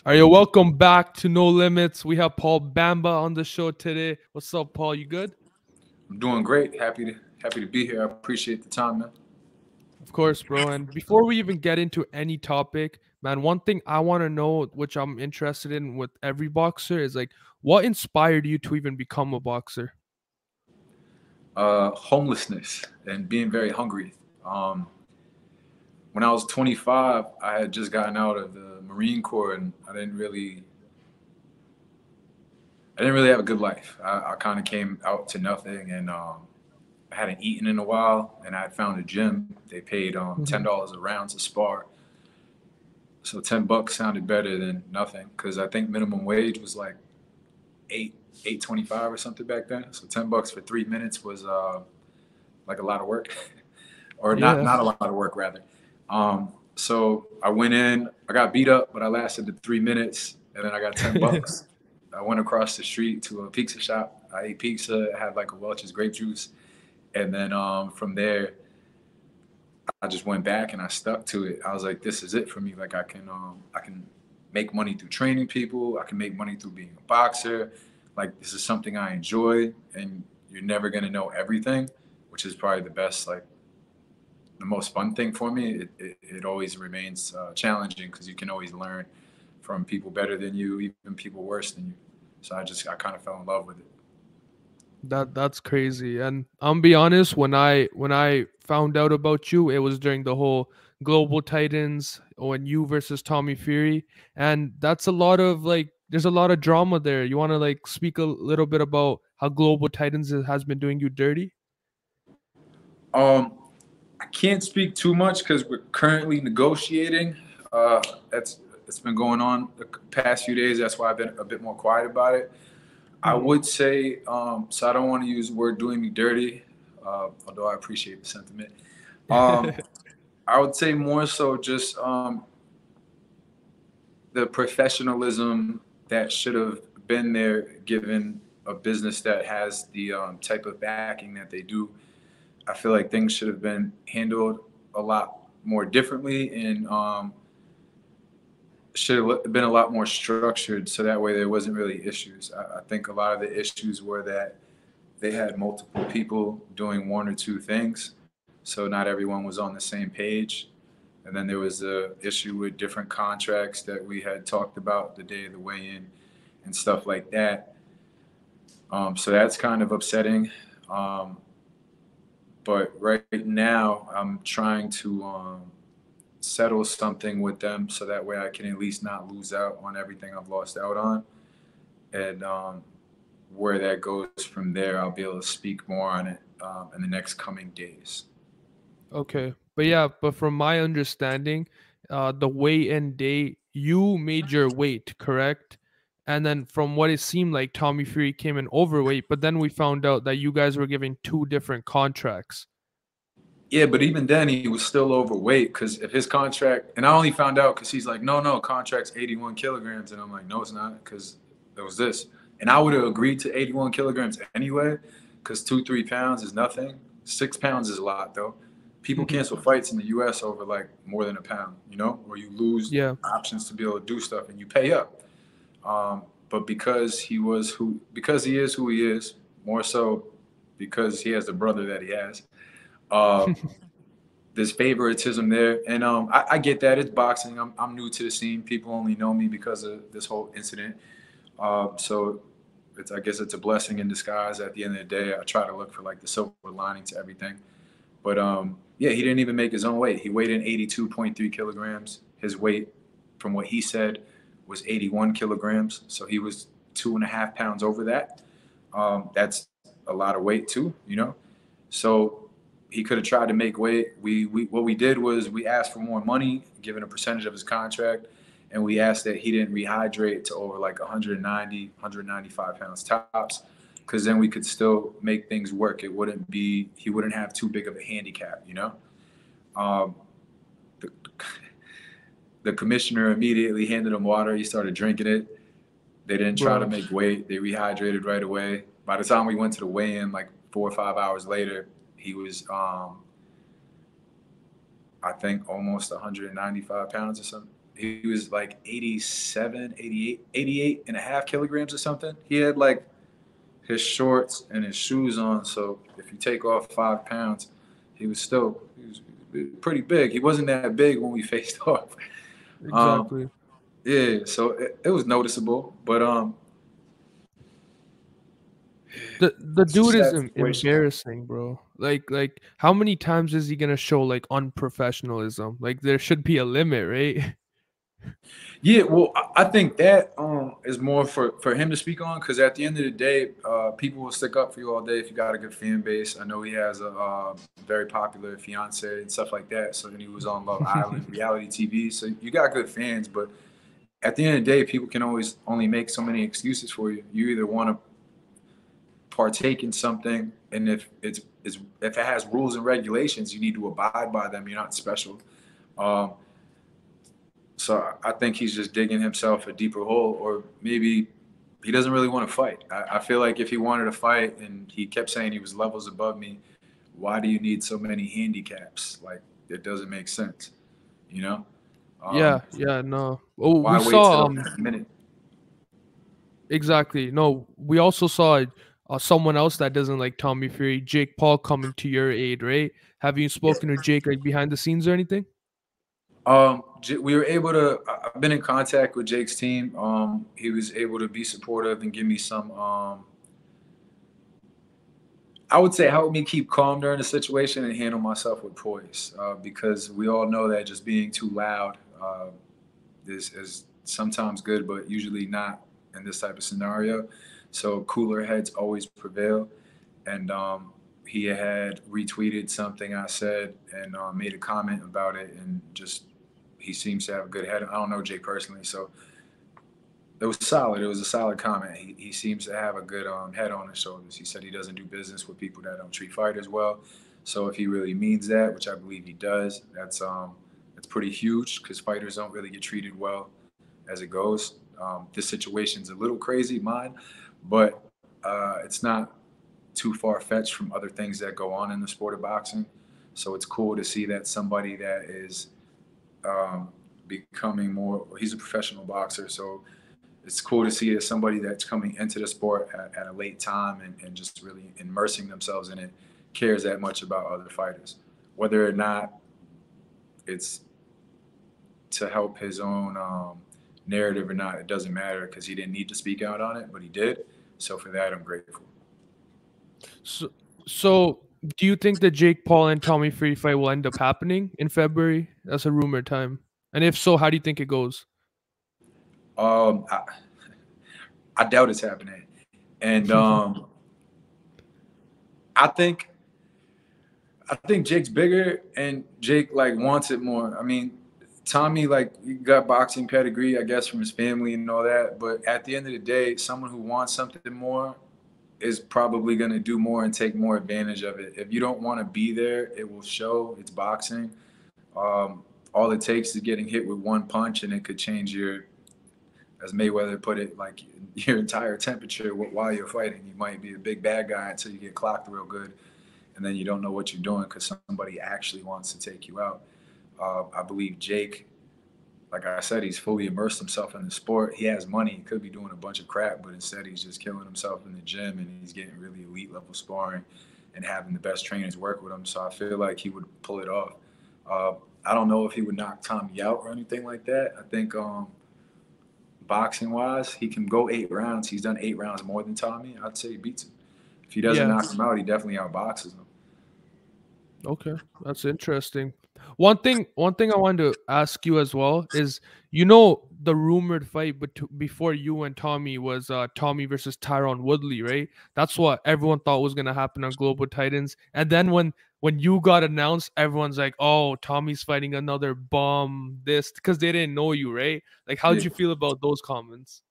All right, welcome back to No Limits. We have Paul Bamba on the show today. What's up, Paul? You good? I'm doing great. Happy to be here. I appreciate the time, man. Of course, bro. And before we even get into any topic, man, one thing I want to know, which I'm interested in with every boxer, is like, what inspired you to even become a boxer? Homelessness and being very hungry. Um, when I was 25, I had just gotten out of the Marine Corps, and I didn't really have a good life. I kind of came out to nothing, and I hadn't eaten in a while. And I had found a gym. They paid Mhm. $10 a round to spar, so $10 sounded better than nothing because I think minimum wage was like $8.25 or something back then. So $10 for 3 minutes was like a lot of work, or not Yeah. not a lot of work rather. So I went in, I got beat up, but I lasted the 3 minutes, and then I got $10. I went across the street to a pizza shop. I ate pizza, had like a Welch's grape juice, and then from there I just went back and I stuck to it. I was like, this is it for me. Like I can make money through training people. I can make money through being a boxer. Like this is something I enjoy, and you're never gonna know everything, which is probably the most fun thing for me. It always remains challenging because you can always learn from people better than you, even people worse than you. So I kind of fell in love with it. That's crazy. And I'm be honest, when I found out about you, it was during the whole Global Titans when you versus Tommy Fury, and that's a lot of like there's a lot of drama there. You want to like speak a little bit about how Global Titans has been doing you dirty? Um, I can't speak too much because we're currently negotiating. That's it's been going on the past few days. That's why I've been a bit more quiet about it. I Mhm. would say, so I don't want to use the word doing me dirty, although I appreciate the sentiment. Um, I would say more so just the professionalism that should have been there given a business that has the type of backing that they do. I feel like things should have been handled a lot more differently and should have been a lot more structured so that way there wasn't really issues. I think a lot of the issues were that they had multiple people doing one or two things, so not everyone was on the same page. And then there was the issue with different contracts that we had talked about the day of the weigh-in and stuff like that. So that's kind of upsetting. Um, but right now, I'm trying to settle something with them so that way I can at least not lose out on everything I've lost out on. And where that goes from there, I'll be able to speak more on it in the next coming days. Okay. But yeah, but from my understanding, the weigh-in day, you made your weight, correct? And then from what it seemed like, Tommy Fury came in overweight, but then we found out that you guys were giving two different contracts. Yeah, but even then, he was still overweight because if his contract, and I only found out because he's like, no, no, contract's 81 kilograms. And I'm like, no, it's not because it was this. And I would have agreed to 81 kilograms anyway because 2, 3 pounds is nothing. 6 pounds is a lot, though. People cancel fights in the US over like more than a pound, or you lose Yeah. options to be able to do stuff and you pay up. But because he is who he is, more so because he has the brother that he has. Uh, there's favoritism there, and I get that it's boxing. I'm new to the scene. People only know me because of this whole incident. So I guess it's a blessing in disguise. At the end of the day, I try to look for like the silver lining to everything. But yeah, he didn't even make his own weight. He weighed in 82.3 kilograms. His weight, from what he said, was 81 kilograms. So he was 2.5 pounds over that. That's a lot of weight too, So he could have tried to make weight. We what we did was we asked for more money, given a percentage of his contract, and we asked that he didn't rehydrate to over like 190, 195 pounds tops, because then we could still make things work. He wouldn't have too big of a handicap. Um, the, the commissioner immediately handed him water. He started drinking it. They didn't try to Bro. make weight. They rehydrated right away. By the time we went to the weigh-in, like 4 or 5 hours later, he was, I think, almost 195 pounds or something. He was like 87, 88, 88 and a half kilograms or something. He had like his shorts and his shoes on. So if you take off 5 pounds, he was pretty big. He wasn't that big when we faced off. Um, Exactly. yeah, so it was noticeable, but The it's a dude is sad situation. embarrassing, bro. Like how many times is he gonna show like unprofessionalism? Like there should be a limit, right? Yeah, well, I think that is more for him to speak on because at the end of the day, people will stick up for you all day if you got a good fan base. I know he has a very popular fiance and stuff like that. So then he was on Love Island, reality TV. So you got good fans, but at the end of the day, people can always only make so many excuses for you. You either want to partake in something, and if it has rules and regulations, you need to abide by them. You're not special. Um, So I think he's just digging himself a deeper hole, or maybe he doesn't really want to fight. I feel like if he wanted to fight and he kept saying he was levels above me, why do you need so many handicaps? Like it doesn't make sense, you know? Um, Yeah, yeah, no. Oh, why we wait saw till a minute? exactly. No, we also saw someone else that doesn't like Tommy Fury, Jake Paul, coming to your aid, right? Have you spoken to Jake like behind the scenes or anything? We were able to. I've been in contact with Jake's team. He was able to be supportive and give me some. I would say help me keep calm during the situation and handle myself with poise, because we all know that just being too loud is sometimes good, but usually not in this type of scenario. So cooler heads always prevail, and he had retweeted something I said and made a comment about it, and just he seems to have a good head. I don't know Jay personally, so it was solid. It was a solid comment. He seems to have a good head on his shoulders. He said he doesn't do business with people that don't treat fighters well. So if he really means that, which I believe he does, that's pretty huge because fighters don't really get treated well as it goes. This situation's a little crazy, mine, but it's not too far fetched from other things that go on in the sport of boxing. So it's cool to see that somebody that is um, becoming more. He's a professional boxer, so it's cool to see that somebody that's coming into the sport at a late time and just really immersing themselves in it cares that much about other fighters. Whether or not it's to help his own narrative or not, it doesn't matter because he didn't need to speak out on it, but he did. So for that, I'm grateful. So, so do you think the Jake Paul and Tommy Fury fight will end up happening in February? That's a rumor time. And if so, how do you think it goes? Um, I, I doubt it's happening, and I think I think Jake's bigger, and Jake like wants it more. I mean, Tommy like he got boxing pedigree, I guess, from his family and all that. But at the end of the day, someone who wants something more is probably going to do more and take more advantage of it. If you don't want to be there, it will show. It's boxing. All it takes is getting hit with one punch, and it could change your, as Mayweather put it, like your entire temperature while you're fighting. You might be a big bad guy until you get clocked real good, and then you don't know what you're doing because somebody actually wants to take you out. I believe Jake, like I said, he's fully immersed himself in the sport. He has money. He could be doing a bunch of crap, but instead he's just killing himself in the gym and he's getting really elite level sparring and having the best trainers work with him. So I feel like he would pull it off. Uh, I don't know if he would knock Tommy out or anything like that. I think boxing wise, he can go 8 rounds. He's done 8 rounds more than Tommy. I'd say he beats him. If he doesn't Yeah. knock him out, he definitely outboxes him. Okay, that's interesting. One thing I wanted to ask you as well is, you know, the rumored fight before you and Tommy was Tommy versus Tyron Woodley, right? That's what everyone thought was gonna happen on Global Titans, and then when you got announced, everyone's like, "Oh, Tommy's fighting another bum." This because they didn't know you, right? Like, how'd Yeah. you feel about those comments?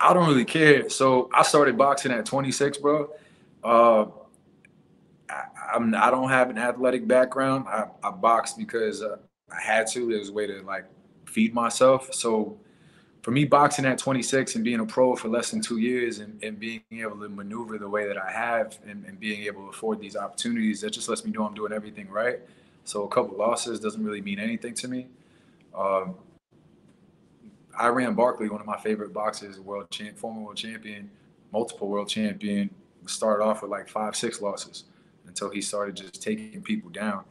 I don't really care. So I started boxing at 26, bro. Uh, I don't have an athletic background. I boxed because I had to. It was a way to like feed myself. So for me, boxing at 26 and being a pro for less than 2 years and being able to maneuver the way that I have and being able to afford these opportunities, that just lets me know I'm doing everything right. So a couple losses doesn't really mean anything to me. Um, Iran Barkley, one of my favorite boxers, former world champion, multiple world champion, started off with like 5, 6 losses until he started just taking people down.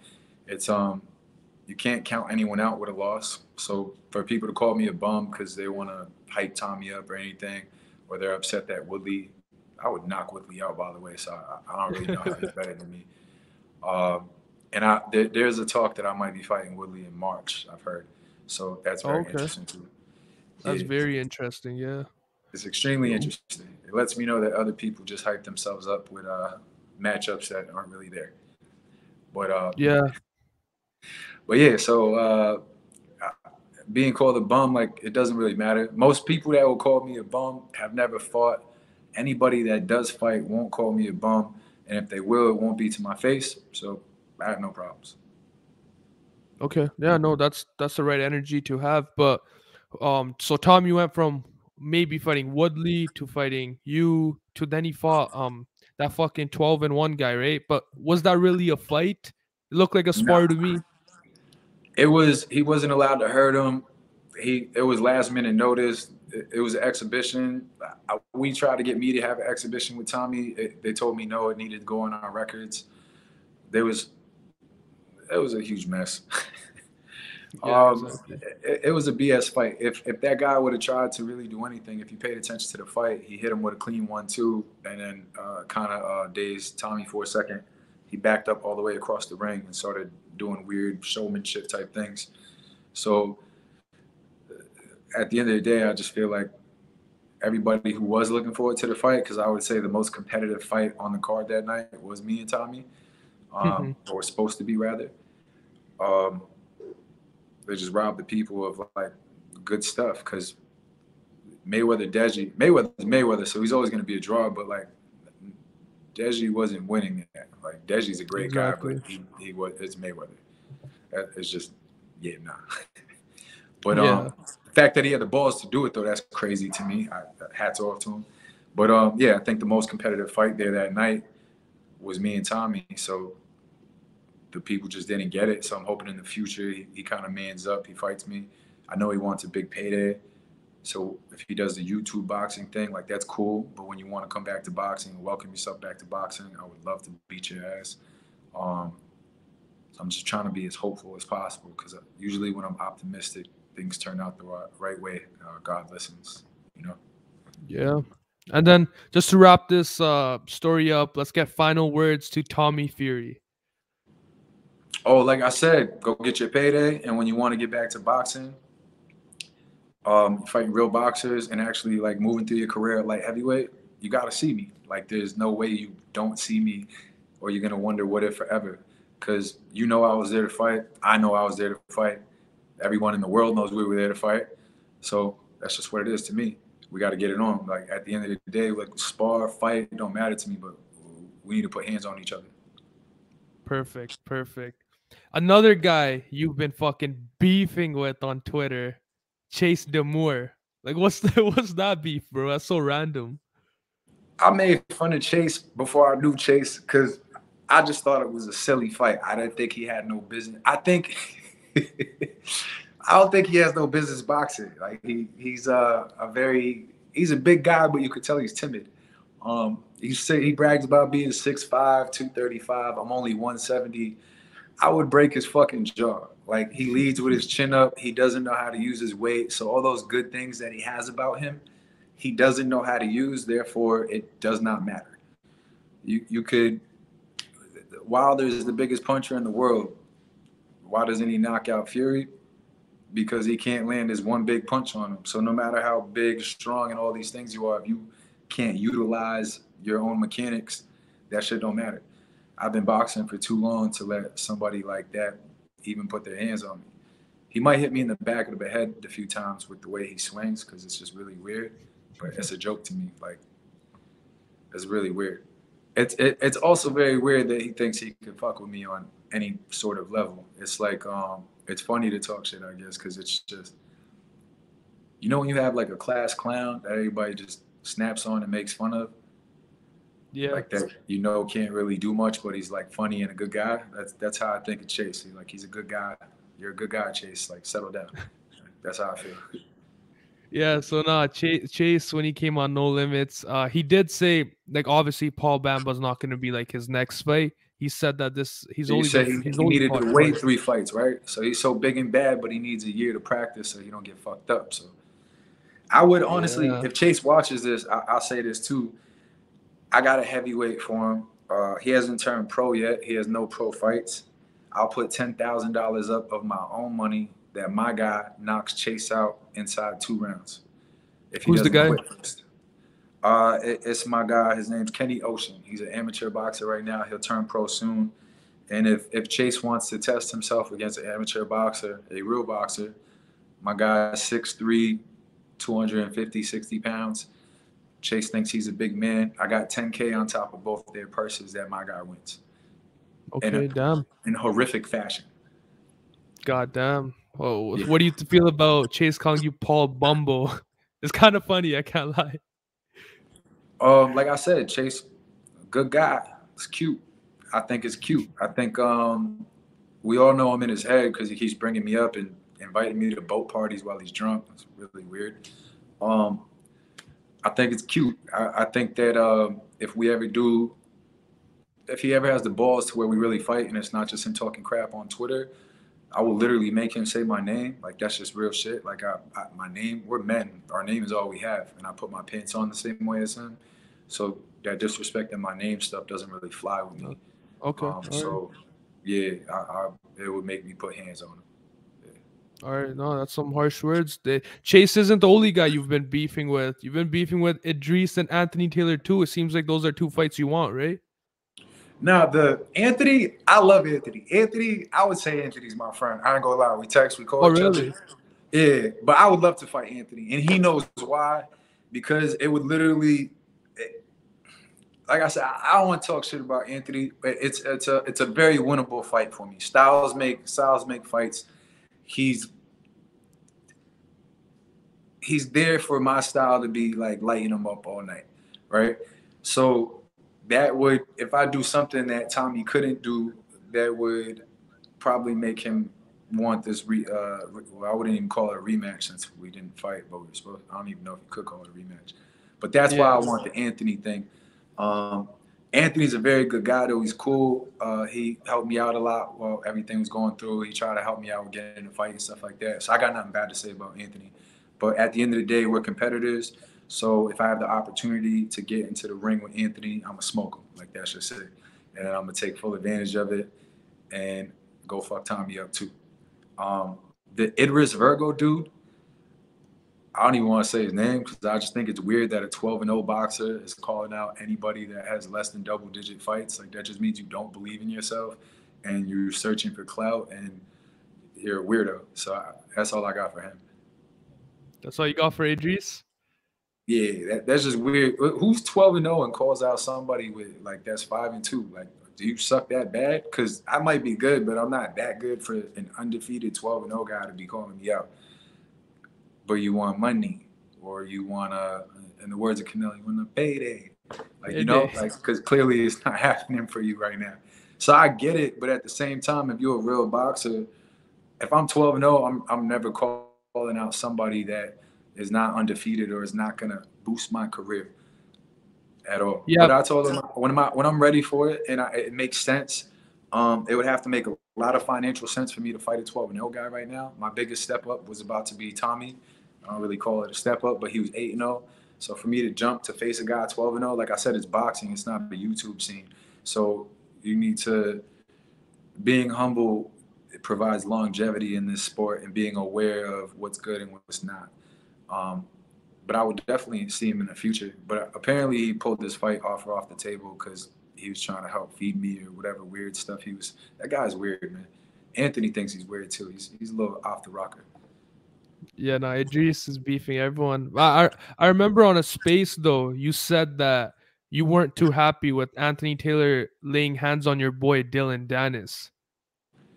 It's you can't count anyone out with a loss. So for people to call me a bum because they want to hype Tommy up or anything, or they're upset that Woodley, I would knock Woodley out, by the way. So I don't really know how he's better than me. And there's a talk that I might be fighting Woodley in March, I've heard. So that's Oh, very okay. interesting too. That's Yeah, very interesting. Yeah. it's extremely interesting. It lets me know that other people just hype themselves up with matchups that aren't really there. But Yeah. but yeah, so being called a bum, like it doesn't really matter. Most people that will call me a bum have never fought. Anybody that does fight won't call me a bum, and if they will, it won't be to my face. So I have no problems. Okay. Yeah. No, that's the right energy to have. But so Tom, you went from maybe fighting Woodley to fighting you to then he fought that fucking 12-1 guy, right? But was that really a fight? It looked like a spar to Nah, me. it was. He wasn't allowed to hurt him. It was last minute notice. It was an exhibition. We tried to get me to have an exhibition with Tommy. They told me no, it needed to go on our records. There was it was a huge mess. Yeah. um, Exactly. it was a BS fight. If that guy would have tried to really do anything, if you paid attention to the fight, he hit him with a clean 1-2, and then kind of dazed Tommy for a second. He backed up all the way across the ring and started doing weird showmanship type things. So at the end of the day, I just feel like everybody who was looking forward to the fight, because I would say the most competitive fight on the card that night was me and Tommy, or supposed to be rather. Um, they just robbed the people of like good stuff because Mayweather's Mayweather, so he's always going to be a draw. But like Deji wasn't winning that. Like Deji's a great guy, but Exactly. he was it's Mayweather. It's just yeah, nah. But Yeah. the fact that he had the balls to do it though, that's crazy to me. Hats off to him. But yeah, I think the most competitive fight there that night was me and Tommy. So the people just didn't get it. So I'm hoping in the future he kind of mans up. He fights me. I know he wants a big payday. So if he does the YouTube boxing thing, like that's cool. But when you want to come back to boxing, welcome yourself back to boxing. I would love to beat your ass. Um, I'm just trying to be as hopeful as possible because usually when I'm optimistic, things turn out the right way. God listens, you know. Yeah. And then just to wrap this story up, let's get final words to Tommy Fury. Oh, like I said, go get your payday, and when you want to get back to boxing, fighting real boxers, and actually like moving through your career at light heavyweight, you got to see me. Like, there's no way you don't see me, or you're gonna wonder what if forever, because you know I was there to fight. I know I was there to fight. Everyone in the world knows we were there to fight. So that's just what it is to me. We got to get it on. Like at the end of the day, like spar, fight, it don't matter to me, but we need to put hands on each other. Perfect. Perfect. Another guy you've been fucking beefing with on Twitter, Chase DeMoor. Like, what's that beef, bro? That's so random. I made fun of Chase before I knew Chase because I just thought it was a silly fight. I didn't think he had no business. I think I don't think he has no business boxing. Like he's a big guy, but you could tell he's timid. He brags about being 6'5", 235. I'm only 170. I would break his fucking jaw. Like he leads with his chin up. He doesn't know how to use his weight. So all those good things that he has about him, he doesn't know how to use. Therefore, it does not matter. You could Wilder's the biggest puncher in the world. Why doesn't he knock out Fury? Because he can't land his one big punch on him. So no matter how big, strong, and all these things you are, if you can't utilize your own mechanics, that shit don't matter. I've been boxing for too long to let somebody like that even put their hands on me. He might hit me in the back of the head a few times with the way he swings because it's just really weird. But it's a joke to me. Like, it's really weird. It's also very weird that he thinks he can fuck with me on any sort of level. It's like it's funny to talk shit, I guess, because it's just when you have like a class clown that everybody just snaps on and makes fun of, Yeah. like that can't really do much, but he's like funny and a good guy. That's how I think of Chase. He's a good guy. You're a good guy, Chase. Like settle down. That's how I feel. Yeah, so nah, Chase when he came on No Limits, he did say like obviously Paul Bamba's not gonna be like his next fight. He said that this You said he's he only needed fought to wait twice. 3 fights, right? So he's so big and bad, but he needs a year to practice so he don't get fucked up. So I would honestly, Yeah. if Chase watches this, I'll say this too. I got a heavyweight for him. He hasn't turned pro yet. He has no pro fights. I'll put $10,000 up of my own money that my guy knocks Chase out inside 2 rounds if he Who's the doesn't guy? quit first. It's my guy. His name's Kenny Ocean. He's an amateur boxer right now. He'll turn pro soon. And if Chase wants to test himself against an amateur boxer, a real boxer, my guy is 6'3", 250, 60 pounds. Chase thinks he's a big man. I got 10K on top of both their purses that my guy wins in a, Okay, damn. in horrific fashion. God damn. Oh, Yeah. what do you feel about Chase calling you Paul Bumble? It's kind of funny, I can't lie. Like I said, Chase, good guy. It's cute. I think it's cute. I think we all know him in his head because he keeps bringing me up and inviting me to boat parties while he's drunk. It's really weird. Um, I think it's cute. I think that if he ever has the balls to where we really fight and it's not just him talking crap on Twitter, I will literally make him say my name. Like that's just real shit. Like my name, we're men. Our name is all we have, and I put my pants on the same way as him. So that disrespecting my name stuff doesn't really fly with me. Okay, all right. So yeah, it would make me put hands on him. Yeah. All right, no, that's some harsh words. Chase isn't the only guy you've been beefing with. You've been beefing with Idris and Anthony Taylor too. It seems like those are two fights you want, right? Now the Anthony, I love Anthony. Anthony, I would say Anthony's my friend. I ain't gonna lie. We text, we call Oh, each other. really? Yeah, but I would love to fight Anthony, and he knows why. Because it would literally, like I said, I don't want to talk shit about Anthony. But it's a very winnable fight for me. Styles make fights. He's he's there for my style to be like lighting him up all night, right? So that would, if I do something that Tommy couldn't do, that would probably make him want this. Well, I wouldn't even call it a rematch since we didn't fight, but we were supposed. I don't even know if you could call it a rematch, but that's why I Yeah. want the Anthony thing. Um, Anthony's a very good guy, though. He's cool. He helped me out a lot while everything was going through. He tried to help me out with getting in a fight and stuff like that. So I got nothing bad to say about Anthony. But at the end of the day, we're competitors. So if I have the opportunity to get into the ring with Anthony, I'm gonna smoke him. Like that's just it. And I'm gonna take full advantage of it and go fuck Tommy up too. The Idris Virgo dude, I don't even want to say his name because I just think it's weird that a 12-0 boxer is calling out anybody that has less than double-digit fights. Like that just means you don't believe in yourself and you're searching for clout and you're a weirdo. So that's all I got for him. That's all you got for Idris? Yeah, that's just weird. Who's 12-0 and calls out somebody with like that's 5-2? Like, do you suck that bad? Because I might be good, but I'm not that good for an undefeated 12-0 guy to be calling me out. But you want money, or you want in the words of Canelo, you want a payday. Like Payday. like because clearly it's not happening for you right now. So I get it, but at the same time, if you're a real boxer, if I'm 12-0, I'm never calling out somebody that is not undefeated or is not gonna boost my career at all. Yeah. But I told him when I'm ready for it and it makes sense, it would have to make a lot of financial sense for me to fight a 12-0 guy right now. My biggest step up was about to be Tommy. I don't really call it a step up, but he was 8-0. So for me to jump to face a guy 12-0, like I said, it's boxing. It's not a YouTube scene. So you need to being humble. It provides longevity in this sport and being aware of what's good and what's not. Um, but I would definitely see him in the future. But apparently, he pulled this fight offer off the table because he was trying to help feed me or whatever weird stuff he was. That guy's weird, man. Anthony thinks he's weird too. He's a little off the rocker. Yeah, no, Idris is beefing everyone. I remember on a space though, you said that you weren't too happy with Anthony Taylor laying hands on your boy Dillon Danis.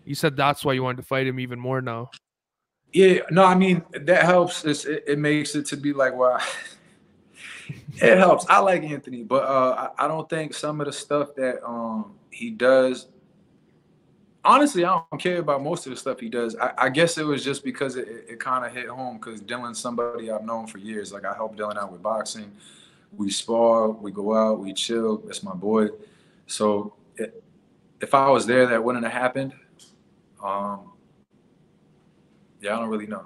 You said that's why you wanted to fight him even more now. Yeah, no, I mean that helps. It makes it to be like, well, it helps. I like Anthony, but I don't think some of the stuff that he does. honestly, I don't care about most of the stuff he does. I guess it was just because it kind of hit home because Dillon's somebody I've known for years. Like I helped Dillon out with boxing. We spar, we go out, we chill. That's my boy. So if I was there, that wouldn't have happened. Um, yeah, I don't really know.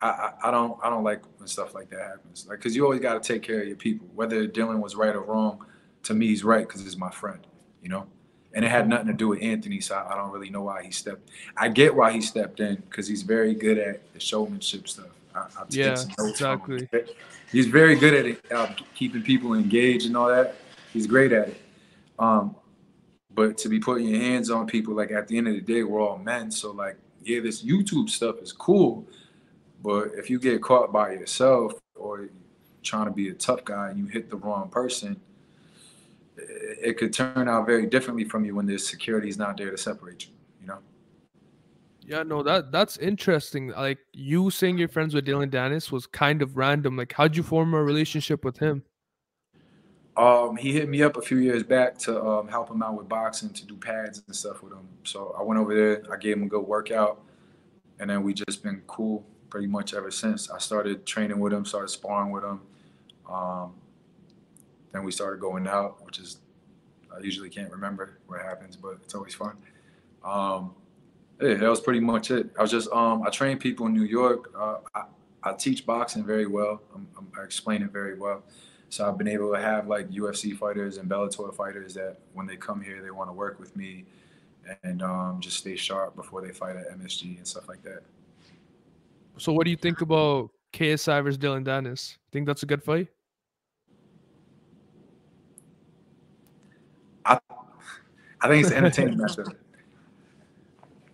I don't like when stuff like that happens. Like, cause you always got to take care of your people. Whether Dillon was right or wrong, to me he's right because he's my friend. You know, and it had Mhm. nothing to do with Anthony. So I don't really know why he stepped. I get why he stepped in because he's very good at the showmanship stuff. I take Yeah, some notes from exactly. him. He's very good at it, keeping people engaged and all that. He's great at it. Um, but to be putting your hands on people, like at the end of the day, we're all men. So like, yeah, this YouTube stuff is cool, but if you get caught by yourself or trying to be a tough guy and you hit the wrong person, it could turn out very differently from you when there's security's not there to separate you. You know. Yeah, no, that's interesting. Like you saying you're friends with Dillon Danis was kind of random. Like, how'd you form a relationship with him? He hit me up a few years back to help him out with boxing to do pads and stuff with him. So I went over there. I gave him a good workout, and then we just been cool pretty much ever since. I started training with him, started sparring with him. Um, then we started going out, which is I usually can't remember what happens, but it's always fun. Um, yeah, that was pretty much it. I was just I train people in New York. I teach boxing very well. I explain it very well. So I've been able to have like UFC fighters and Bellator fighters that when they come here, they want to work with me and just stay sharp before they fight at MSG and stuff like that. So, what do you think about KSI versus Dillon Danis? Think that's a good fight? I, I think it's an entertaining matchup.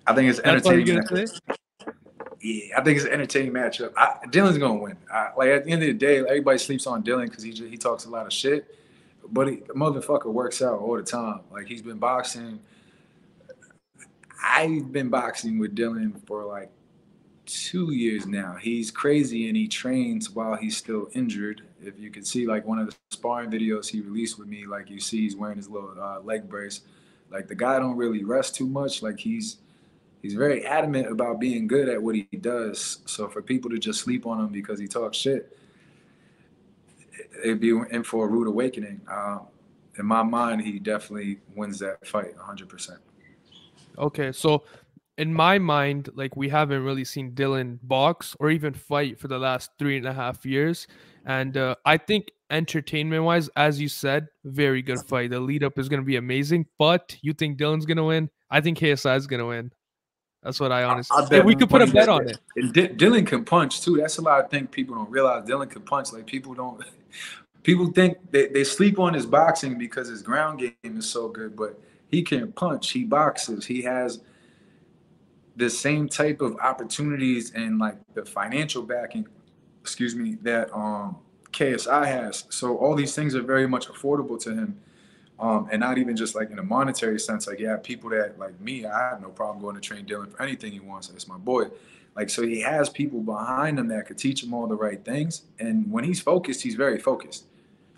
I think it's an That's all you're entertaining gonna matchup. say? Yeah, I think it's an entertaining matchup. Dillon's gonna win. Like at the end of the day, everybody sleeps on Dillon because he talks a lot of shit, but the motherfucker works out all the time. Like he's been boxing. I've been boxing with Dillon for like 2 years now. He's crazy and he trains while he's still injured. If you could see like one of the sparring videos he released with me, like you see he's wearing his little leg brace. Like the guy don't really rest too much. Like he's very adamant about being good at what he does. So for people to just sleep on him because he talks shit, it'd be in for a rude awakening. In my mind, he definitely wins that fight 100%. Okay, so in my mind, like we haven't really seen Dillon box or even fight for the last 3.5 years. And I think entertainment wise, as you said, very good fight. The lead up is going to be amazing. But you think Dillon's going to win? I think KSI is going to win. That's what I honestly. I If bet we could put a money bet that on it. and Dillon can punch too. That's a lot of things people don't realize. Dillon can punch. Like people don't. People think they sleep on his boxing because his ground game is so good, but he can punch. He boxes. He has the same type of opportunities and like the financial backing, excuse me, that KSI has. So all these things are very much affordable to him. And not even just like in a monetary sense. Like, yeah, people that like me, I have no problem going to train Dillon for anything he wants. It's my boy. Like, so he has people behind him that could teach him all the right things. And when he's focused, he's very focused.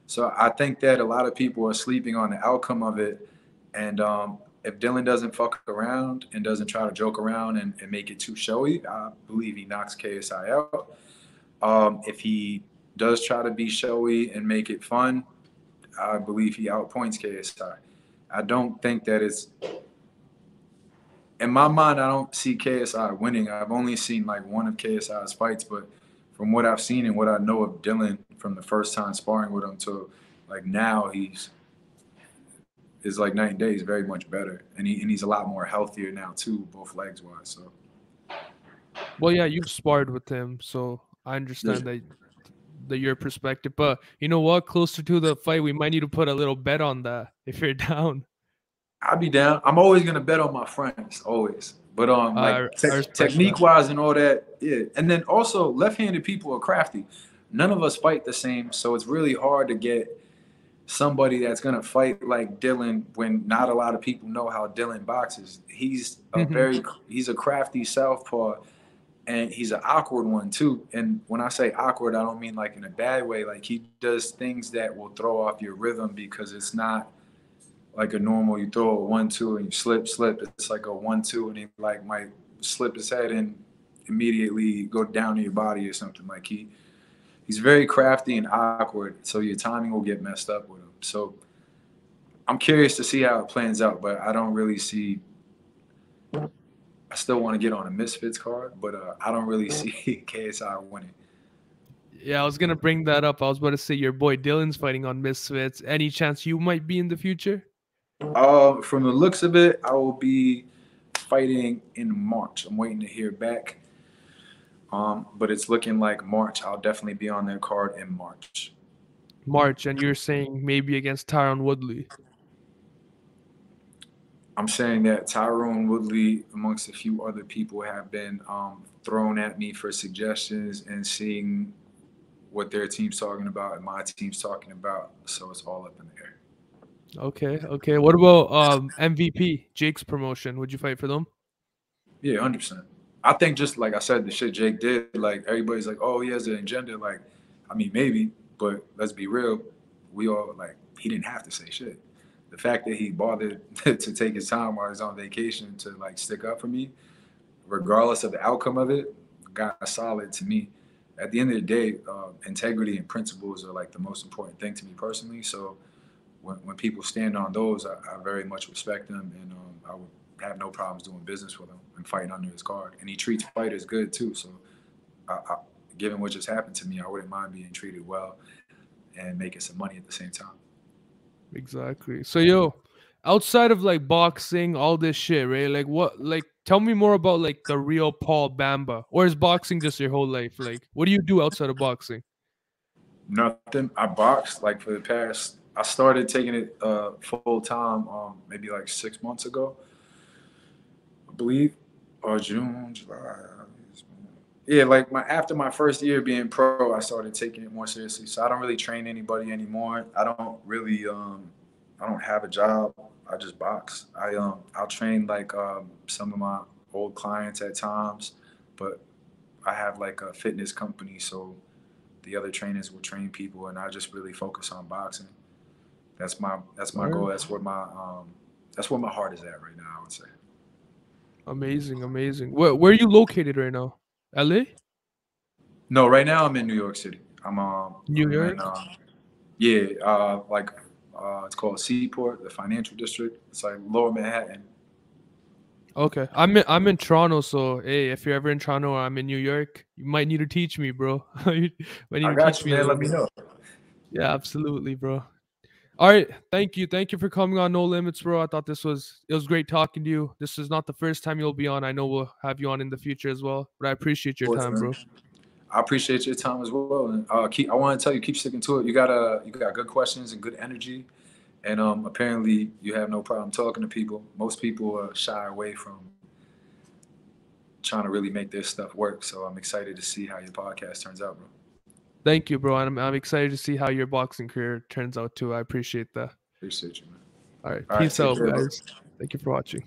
So I think that a lot of people are sleeping on the outcome of it. And if Dillon doesn't fuck around and doesn't try to joke around and make it too showy, I believe he knocks KSI out. If he does try to be showy and make it fun, I believe he outpoints KSI. I don't think that it's in my mind. I don't see KSI winning. I've only seen like one of KSI's fights, but from what I've seen and what I know of Dillon from the first time sparring with him to like now, he's is like night and day. He's very much better, and he's a lot more healthier now too, both legs wise. So Well, yeah, you've sparred with him, so I yeah. understand that your perspective. But you know what? Closer to the fight, we might need to put a little bet on that if you're down. I'll be down. I'm always gonna bet on my friends, always. But like I respect that. technique wise and all that, yeah. And then also left-handed people are crafty. None of us fight the same, so it's really hard to get somebody that's gonna fight like Dillon when not a lot of people know how Dillon boxes. He's a crafty southpaw, and he's an awkward one too. And when I say awkward, I don't mean like in a bad way. Like he does things that will throw off your rhythm because it's not like a normal. You throw a 1-2 and you slip. It's like a 1-2, and he like might slip his head and immediately go down to your body or something. Like he's very crafty and awkward, so your timing will get messed up with him. So I'm curious to see how it plans out, but I don't really see. I still want to get on a misfits card, but I don't really see KSI winning. Yeah, I was gonna bring that up. I was about to say your boy Dylan's fighting on Misfits. Any chance you might be in the future? From the looks of it, I will be fighting in March. I'm waiting to hear back. But it's looking like March. I'll definitely be on that card in March. March, and you're saying maybe against Tyron Woodley. I'm saying that Tyron Woodley, amongst a few other people, have been thrown at me for suggestions and seeing what their team's talking about and my team's talking about. So it's all up in the air. Okay, okay. What about MVP, Jake's promotion? Would you fight for them? Yeah, 100%. I think just like I said, the shit Jake did, like everybody's like, oh, he has an agenda. Like, I mean, maybe, but let's be real. We all like he didn't have to say shit. The fact that he bothered to take his time while he's on vacation to like stick up for me, regardless of the outcome of it, got solid to me. At the end of the day, integrity and principles are like the most important thing to me personally. So when people stand on those, I very much respect them, and I would have no problems doing business with him and fighting under his card. And he treats fighters good too. So, I, given what just happened to me, I wouldn't mind being treated well and making some money at the same time. Exactly. So yo, outside of like boxing, all this shit, right? Like what like tell me more about like the real Paul Bamba. Or is boxing just your whole life? Like what do you do outside of boxing? Nothing. I boxed like for the past. I started taking it full time maybe like 6 months ago, I believe, or June, July. Yeah, like my after my first year being pro, I started taking it more seriously. So I don't really train anybody anymore. I don't really I don't have a job. I just box. I'll train like some of my old clients at times, but I have like a fitness company, so the other trainers will train people, and I just really focus on boxing. That's my goal. Word. That's where my heart is at right now, I would say. Amazing, amazing. Where are you located right now? LA? No, right now I'm in New York City. New I'm in York? yeah, like it's called Seaport, the financial district. It's like Lower Manhattan. Okay. I'm in Toronto, so hey, if you're ever in Toronto or I'm in New York, you might need to teach me, bro. You might need I to got teach you, me a man. little Let me bit. know. Yeah, absolutely, bro. All right, thank you. Thank you for coming on No Limits, bro. I thought it was great talking to you. This is not the first time you'll be on. I know we'll have you on in the future as well. But I appreciate Of your course, time, man. bro. I appreciate your time as well, and I want to tell you, keep sticking to it. You got good questions and good energy, and apparently you have no problem talking to people. Most people shy away from trying to really make their stuff work. So I'm excited to see how your podcast turns out, bro. Thank you, bro. And I'm excited to see how your boxing career turns out too. I appreciate that. Appreciate you, man. All right, All right, peace take out, care, bro. guys. Thank you for watching.